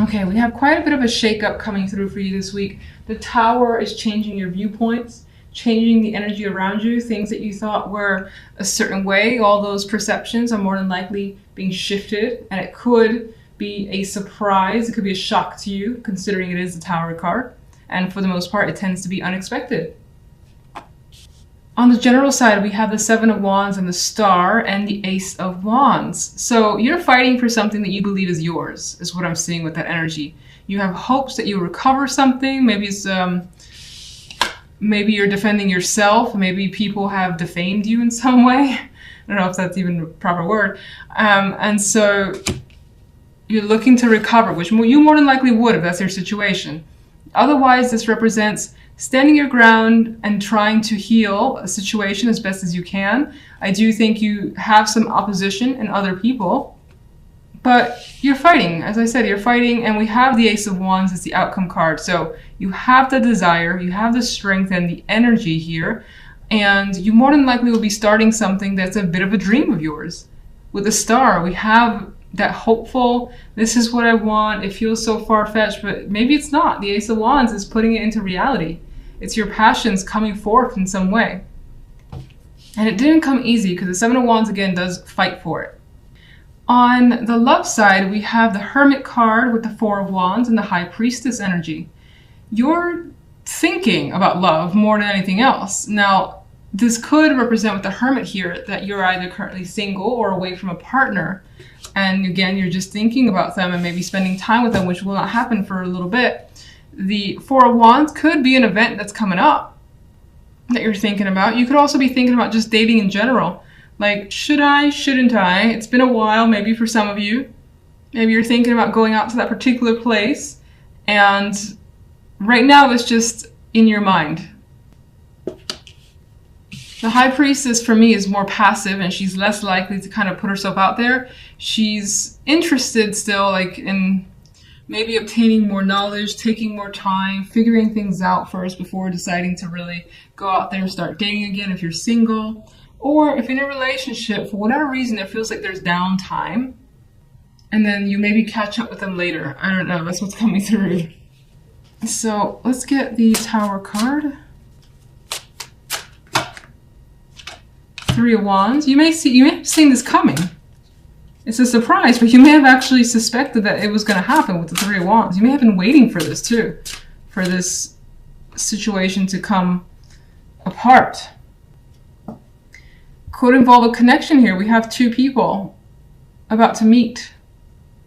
Okay, we have quite a bit of a shakeup coming through for you this week. The Tower is changing your viewpoints, changing the energy around you. Things that you thought were a certain way, all those perceptions are more than likely being shifted, and it could be a surprise. It could be a shock to you, considering it is the Tower card. And for the most part, it tends to be unexpected. On the general side, we have the Seven of Wands and the Star and the Ace of Wands. So you're fighting for something that you believe is yours, is what I'm seeing with that energy. You have hopes that you'll recover something. Maybe it's maybe you're defending yourself. Maybe people have defamed you in some way. I don't know if that's even a proper word. And so you're looking to recover, which you more than likely would if that's your situation. Otherwise, this represents standing your ground and trying to heal a situation as best as you can. I do think you have some opposition in other people, but you're fighting. As I said, you're fighting, and we have the Ace of Wands as the outcome card. So you have the desire, you have the strength and the energy here, and you more than likely will be starting something that's a bit of a dream of yours. With the Star, we have that hopeful, this is what I want, it feels so far-fetched, but maybe it's not. The Ace of Wands is putting it into reality. It's your passions coming forth in some way. And it didn't come easy, because the Seven of Wands, again, does fight for it. On the love side, we have the Hermit card with the Four of Wands and the High Priestess energy. You're thinking about love more than anything else. Now, this could represent with the Hermit here that you're either currently single or away from a partner. And again, you're just thinking about them and maybe spending time with them, which will not happen for a little bit. The Four of Wands could be an event that's coming up that you're thinking about. You could also be thinking about just dating in general. Like, should I, shouldn't I? It's been a while, maybe for some of you. Maybe you're thinking about going out to that particular place, and right now it's just in your mind. The High Priestess for me is more passive, and she's less likely to kind of put herself out there. She's interested still, like, in maybe obtaining more knowledge, taking more time, figuring things out first before deciding to really go out there and start dating again if you're single. Or if in a relationship, for whatever reason, it feels like there's downtime, and then you maybe catch up with them later. I don't know, that's what's coming through. So let's get the Tower card. Three of Wands. You may have seen this coming. It's a surprise, but you may have actually suspected that it was going to happen with the Three of Wands. You may have been waiting for this too, for this situation to come apart. Could involve a connection here. We have two people about to meet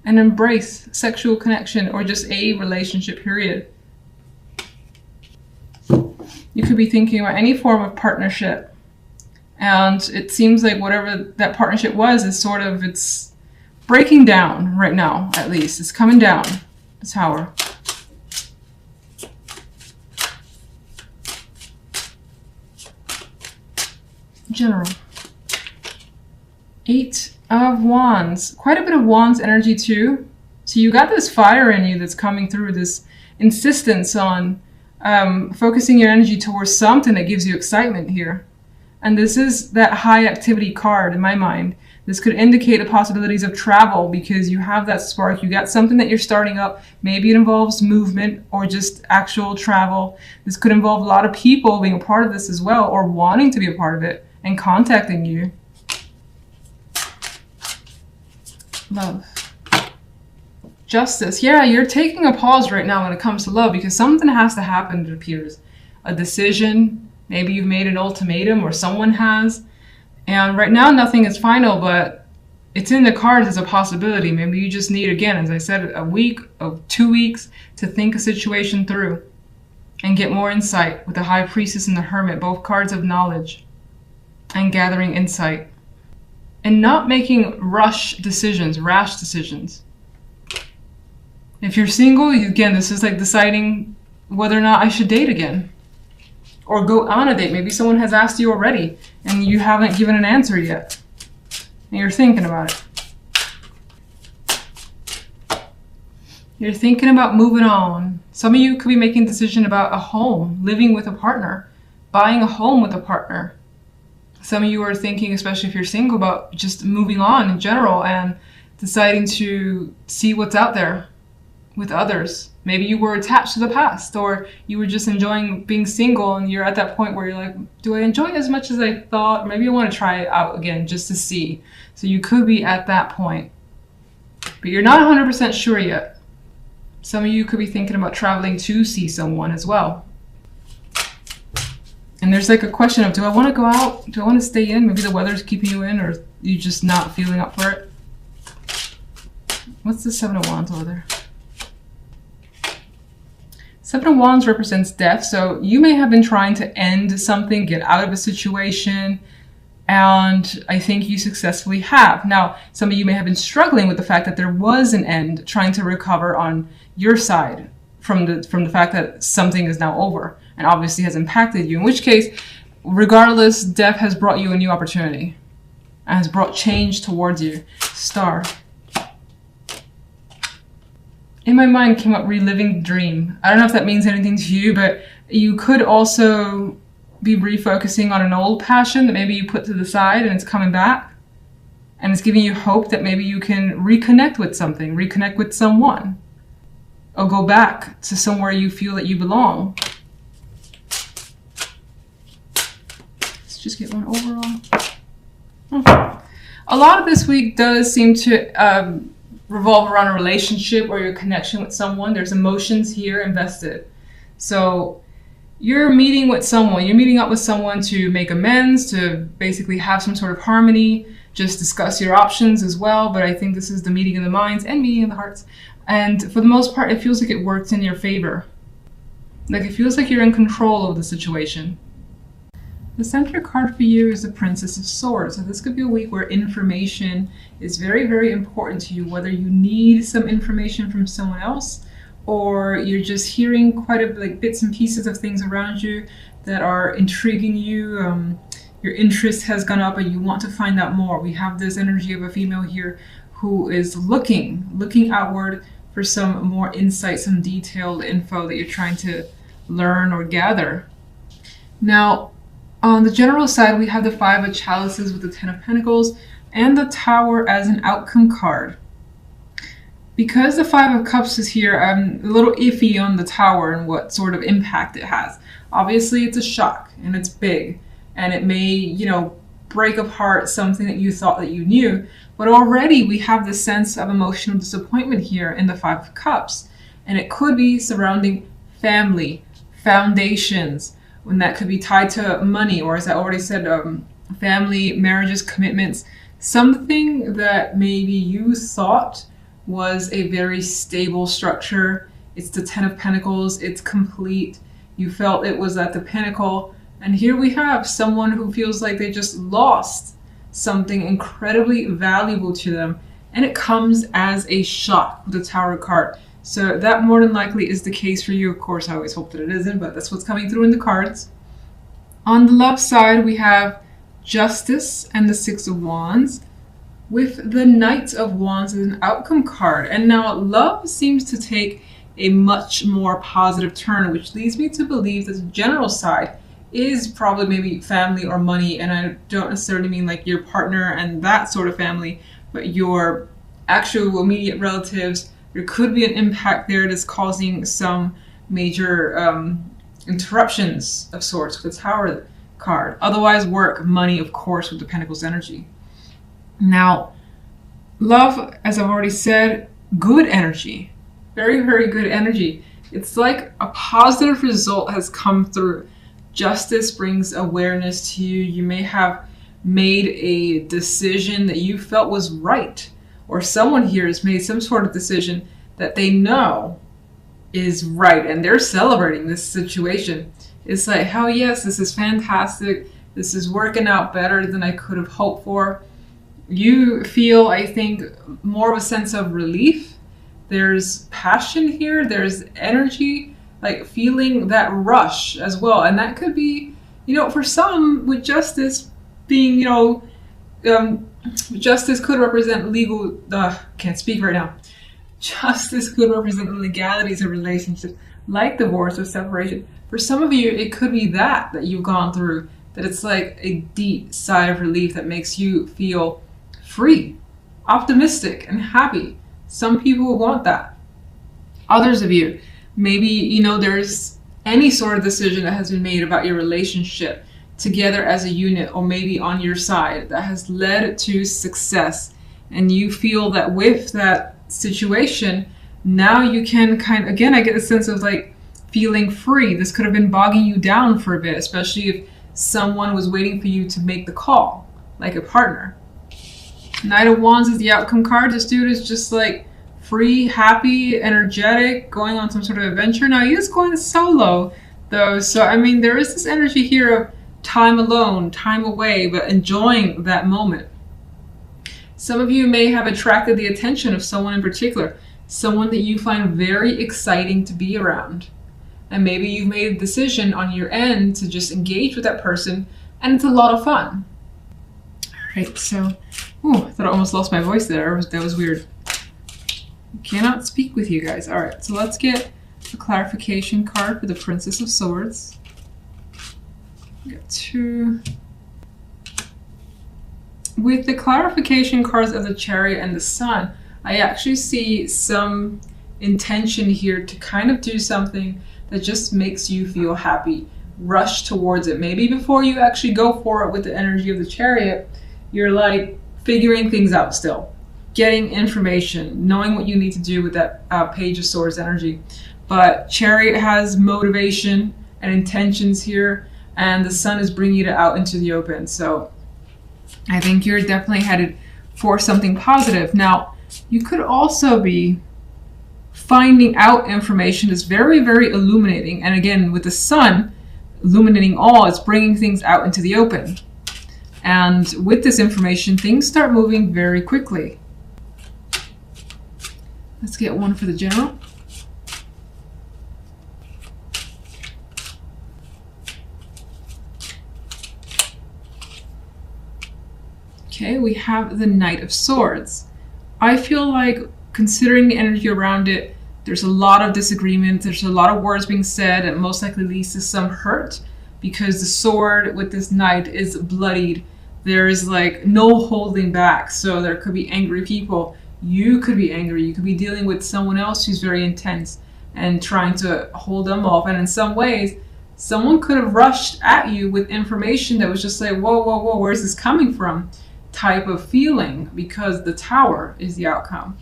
and embrace sexual connection, or just a relationship, period. You could be thinking about any form of partnership, and it seems like whatever that partnership was is sort of, it's breaking down right now, at least. It's coming down, the Tower. General. Eight of Wands. Quite a bit of Wands energy too. So you got this fire in you that's coming through, this insistence on focusing your energy towards something that gives you excitement here. And this is that high activity card in my mind. This could indicate the possibilities of travel, because you have that spark. You got something that you're starting up. Maybe it involves movement or just actual travel. This could involve a lot of people being a part of this as well, or wanting to be a part of it and contacting you. Love. Justice. Yeah, you're taking a pause right now when it comes to love, because something has to happen, it appears. A decision. Maybe you've made an ultimatum, or someone has. And right now, nothing is final, but it's in the cards as a possibility. Maybe you just need, again, as I said, a week or 2 weeks to think a situation through and get more insight with the High Priestess and the Hermit, both cards of knowledge and gathering insight. And not making rash decisions. If you're single, again, this is like deciding whether or not I should date again. Or go on a date. Maybe someone has asked you already and you haven't given an answer yet. And you're thinking about it. You're thinking about moving on. Some of you could be making a decision about a home, living with a partner, buying a home with a partner. Some of you are thinking, especially if you're single, about just moving on in general and deciding to see what's out there. with others. Maybe you were attached to the past, or you were just enjoying being single and you're at that point where you're like, do I enjoy it as much as I thought? Maybe I want to try it out again just to see. So you could be at that point, but you're not 100% sure yet. Some of you could be thinking about traveling to see someone as well. And there's like a question of, do I want to go out? Do I want to stay in? Maybe the weather's keeping you in, or you just not feeling up for it. What's the Seven of Wands over there? Seven of Wands represents death. So you may have been trying to end something, get out of a situation, and I think you successfully have. Now, some of you may have been struggling with the fact that there was an end, trying to recover on your side from the fact that something is now over and obviously has impacted you. In which case, regardless, death has brought you a new opportunity and has brought change towards you. Star. In my mind came up reliving the dream. I don't know if that means anything to you, but you could also be refocusing on an old passion that maybe you put to the side and it's coming back. And it's giving you hope that maybe you can reconnect with something, reconnect with someone, or go back to somewhere you feel that you belong. Let's just get one overall. A lot of this week does seem to revolve around a relationship or your connection with someone. There's emotions here invested. So you're meeting with someone, you're meeting up with someone to make amends, to basically have some sort of harmony, just discuss your options as well. But I think this is the meeting of the minds and meeting of the hearts. And for the most part, it feels like it worked in your favor. Like it feels like you're in control of the situation. The center card for you is the Princess of Swords. So this could be a week where information is very, very important to you, whether you need some information from someone else or you're just hearing quite a like bits and pieces of things around you that are intriguing you. Your interest has gone up and you want to find out more. We have this energy of a female here who is looking outward for some more insight, some detailed info that you're trying to learn or gather. Now, on the general side, we have the Five of Chalices with the Ten of Pentacles and the Tower as an outcome card. Because the Five of Cups is here, I'm a little iffy on the Tower and what sort of impact it has. Obviously, it's a shock and it's big and it may, you know, break apart something that you thought that you knew. But already we have this sense of emotional disappointment here in the Five of Cups. And it could be surrounding family, foundations, when that could be tied to money, or as I already said, family, marriages, commitments, something that maybe you thought was a very stable structure. It's the Ten of Pentacles, it's complete. You felt it was at the pinnacle. And here we have someone who feels like they just lost something incredibly valuable to them. And it comes as a shock with the Tower card. So that more than likely is the case for you. Of course, I always hope that it isn't, but that's what's coming through in the cards. On the love side, we have Justice and the Six of Wands with the Knight of Wands as an outcome card. And now love seems to take a much more positive turn, which leads me to believe that the general side is probably maybe family or money. And I don't necessarily mean like your partner and that sort of family, but your actual immediate relatives. There could be an impact there that's causing some major interruptions of sorts with the Tower card. Otherwise, work, money, of course, with the Pentacles energy. Now, love, as I've already said, good energy. Very, very good energy. It's like a positive result has come through. Justice brings awareness to you. You may have made a decision that you felt was right. Or someone here has made some sort of decision that they know is right and they're celebrating this situation. It's like, hell yes, this is fantastic. This is working out better than I could have hoped for. You feel, I think, more of a sense of relief. There's passion here. There's energy, like feeling that rush as well. And that could be, you know, for some with justice being, you know, justice could represent legal, can't speak right now. Justice could represent the legalities of relationships, like divorce or separation. For some of you, it could be that you've gone through, that it's like a deep sigh of relief that makes you feel free, optimistic, and happy. Some people want that. Others of you, maybe, you know, there's any sort of decision that has been made about your relationship together as a unit, or maybe on your side, that has led to success. And you feel that with that situation, now you can kind of, again, I get a sense of like feeling free. This could have been bogging you down for a bit, especially if someone was waiting for you to make the call, like a partner. Knight of Wands is the outcome card. This dude is just like free, happy, energetic, going on some sort of adventure. Now he is going solo though, so I mean there is this energy here of time alone, time away, but enjoying that moment. Some of you may have attracted the attention of someone in particular, someone that you find very exciting to be around. And maybe you've made a decision on your end to just engage with that person, and it's a lot of fun. All right, so, I thought I almost lost my voice there. That was weird. I cannot speak with you guys. All right, so let's get a clarification card for the Princess of Swords. We got 2. With the clarification cards of the Chariot and the Sun, I actually see some intention here to kind of do something that just makes you feel happy. Rush towards it. Maybe before you actually go for it with the energy of the Chariot, you're like figuring things out still. Getting information, knowing what you need to do with that Page of Swords energy. But Chariot has motivation and intentions here, and the Sun is bringing it out into the open. So I think you're definitely headed for something positive. Now, you could also be finding out information that's very, very illuminating. And again, with the Sun illuminating all, it's bringing things out into the open. And with this information, things start moving very quickly. Let's get one for the General. Okay, we have the Knight of Swords. I feel like, considering the energy around it, there's a lot of disagreement, there's a lot of words being said, and most likely leads to some hurt, because the sword with this knight is bloodied. There is like no holding back, so there could be angry people. You could be angry, you could be dealing with someone else who's very intense and trying to hold them off, and in some ways, someone could have rushed at you with information that was just like, whoa, whoa, whoa, where's this coming from? Type of feeling, because the Tower is the outcome.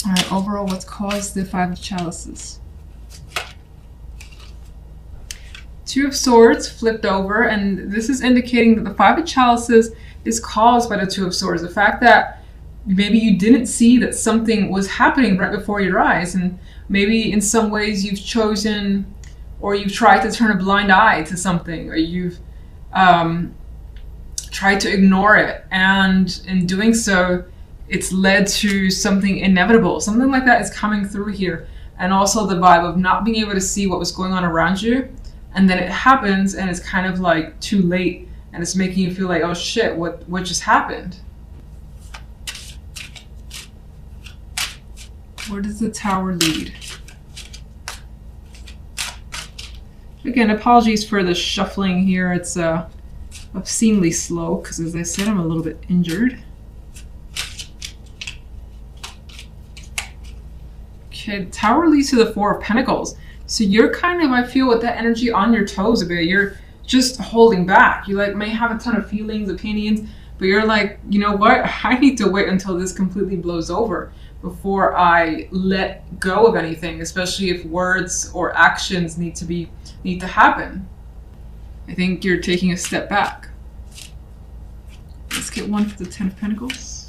All right, overall, what's caused the Five of Chalices? 2 of Swords flipped over, and this is indicating that the Five of Chalices is caused by the 2 of Swords. The fact that maybe you didn't see that something was happening right before your eyes, and maybe in some ways you've chosen, or you've tried to turn a blind eye to something, or you've tried to ignore it, and in doing so, it's led to something inevitable. Something like that is coming through here. And also the vibe of not being able to see what was going on around you, and then it happens and it's kind of like too late, and it's making you feel like, oh shit, what just happened? Where does the Tower lead? Again, apologies for the shuffling here. It's obscenely slow because, as I said, I'm a little bit injured. Okay, the Tower leads to the 4 of Pentacles. So you're kind of, I feel, with that energy on your toes a bit. You're just holding back. You like may have a ton of feelings, opinions, but you're like, you know what? I need to wait until this completely blows over before I let go of anything, especially if words or actions need to happen. I think you're taking a step back. Let's get one for the 10 of Pentacles.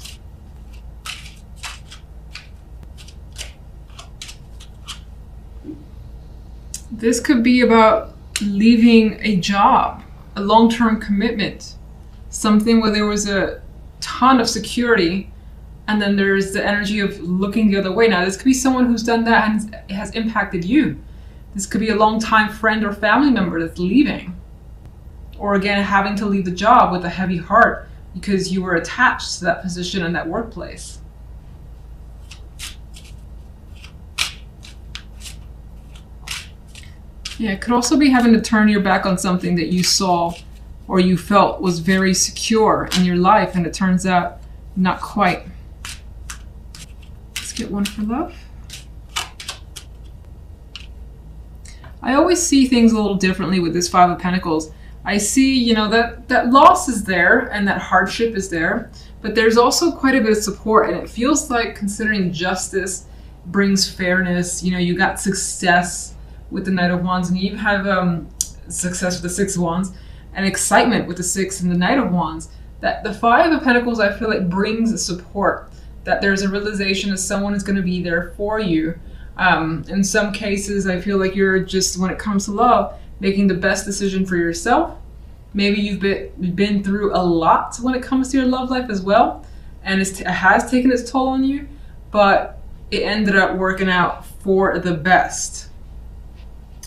This could be about leaving a job, a long-term commitment, something where there was a ton of security, and then there's the energy of looking the other way. Now, this could be someone who's done that and it has impacted you. This could be a long-time friend or family member that's leaving. Or again, having to leave the job with a heavy heart because you were attached to that position and that workplace. Yeah, it could also be having to turn your back on something that you saw or you felt was very secure in your life, and it turns out not quite. Let's get one for love. I always see things a little differently with this Five of Pentacles. I see, you know, that loss is there and that hardship is there, but there's also quite a bit of support, and it feels like, considering justice brings fairness, you know, you got success with the Knight of Wands, and you have success with the Six of Wands, and excitement with the Six and the Knight of Wands. That the Five of Pentacles, I feel like, brings support, that there's a realization that someone is going to be there for you. In some cases, I feel like you're just, when it comes to love, making the best decision for yourself. Maybe you've been through a lot when it comes to your love life as well, and it has taken its toll on you, but it ended up working out for the best.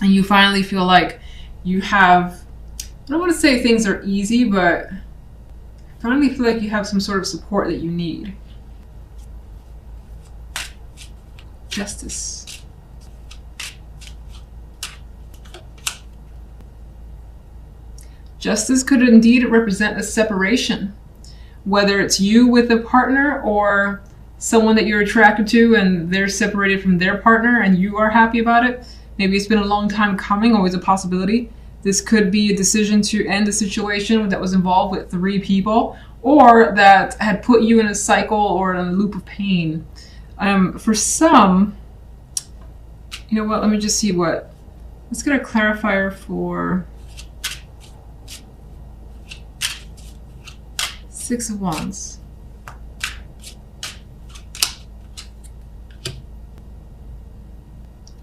And you finally feel like you have, I don't want to say things are easy, but I finally feel like you have some sort of support that you need. Justice. Justice could indeed represent a separation, whether it's you with a partner or someone that you're attracted to and they're separated from their partner and you are happy about it. Maybe it's been a long time coming, always a possibility. This could be a decision to end a situation that was involved with 3 people, or that had put you in a cycle or in a loop of pain. For some, you know what, let me just see what, let's get a clarifier for Six of Wands.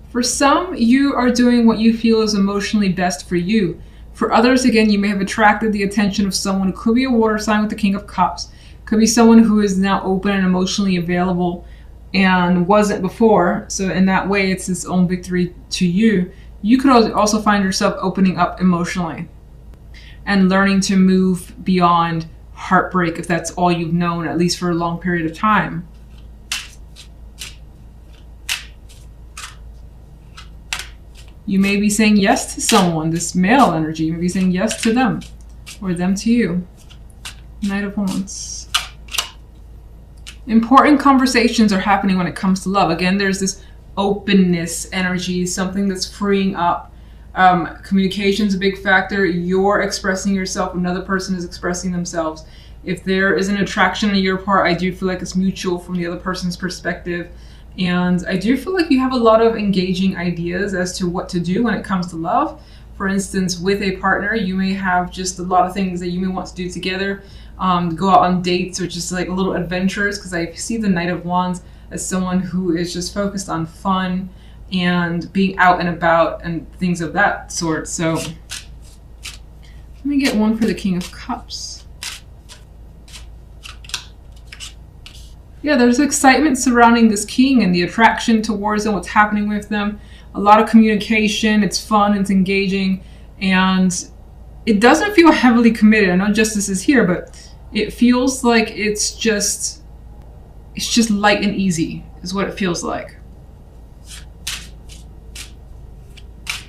For some, you are doing what you feel is emotionally best for you. For others, again, you may have attracted the attention of someone. It could be a water sign with the King of Cups. It could be someone who is now open and emotionally available and wasn't before. So in that way, it's its own victory to you. You could also find yourself opening up emotionally and learning to move beyond heartbreak, if that's all you've known, at least for a long period of time. You may be saying yes to someone, this male energy. You may be saying yes to them, or them to you. Knight of Wands. Important conversations are happening when it comes to love. Again, there's this openness energy, something that's freeing up. Communication's a big factor. You're expressing yourself, another person is expressing themselves. If there is an attraction on your part, I do feel like it's mutual from the other person's perspective. And I do feel like you have a lot of engaging ideas as to what to do when it comes to love. For instance, with a partner, you may have just a lot of things that you may want to do together. Go out on dates, or just like little adventures, because I see the Knight of Wands as someone who is just focused on fun and being out and about and things of that sort. So let me get one for the King of Cups. Yeah, there's excitement surrounding this king and the attraction towards them, what's happening with them. A lot of communication, it's fun, it's engaging, and it doesn't feel heavily committed. I know justice is here, but it feels like it's just light and easy is what it feels like.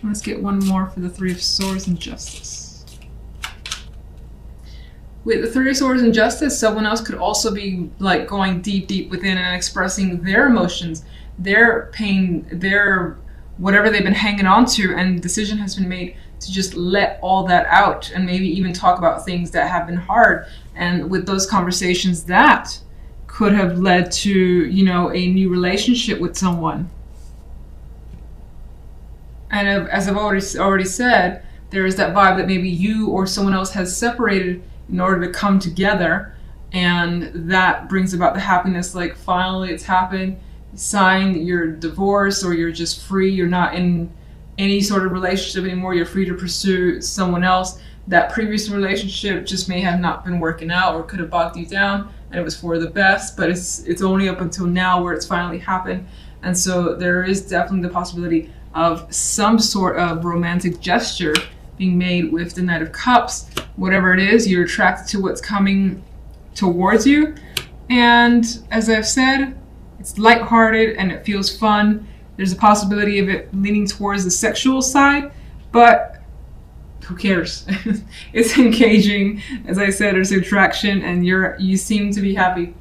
Let's get one more for the Three of Swords and Justice. With the Three of Swords and Justice, someone else could also be like going deep within and expressing their emotions, their pain, their whatever they've been hanging on to, and the decision has been made to just let all that out and maybe even talk about things that have been hard. And with those conversations, that could have led to, you know, a new relationship with someone. And as I've already said, there is that vibe that maybe you or someone else has separated in order to come together, and that brings about the happiness. Like, finally it's happened, you sign that you're divorced, or you're just free, you're not in any sort of relationship anymore, you're free to pursue someone else. That previous relationship just may have not been working out, or could have bogged you down, and it was for the best, but it's only up until now where it's finally happened. And so there is definitely the possibility of some sort of romantic gesture being made with the Knight of Cups. Whatever it is, you're attracted to what's coming towards you. And as I've said, it's lighthearted and it feels fun. There's a possibility of it leaning towards the sexual side, but who cares? It's engaging. As I said, there's attraction, and you seem to be happy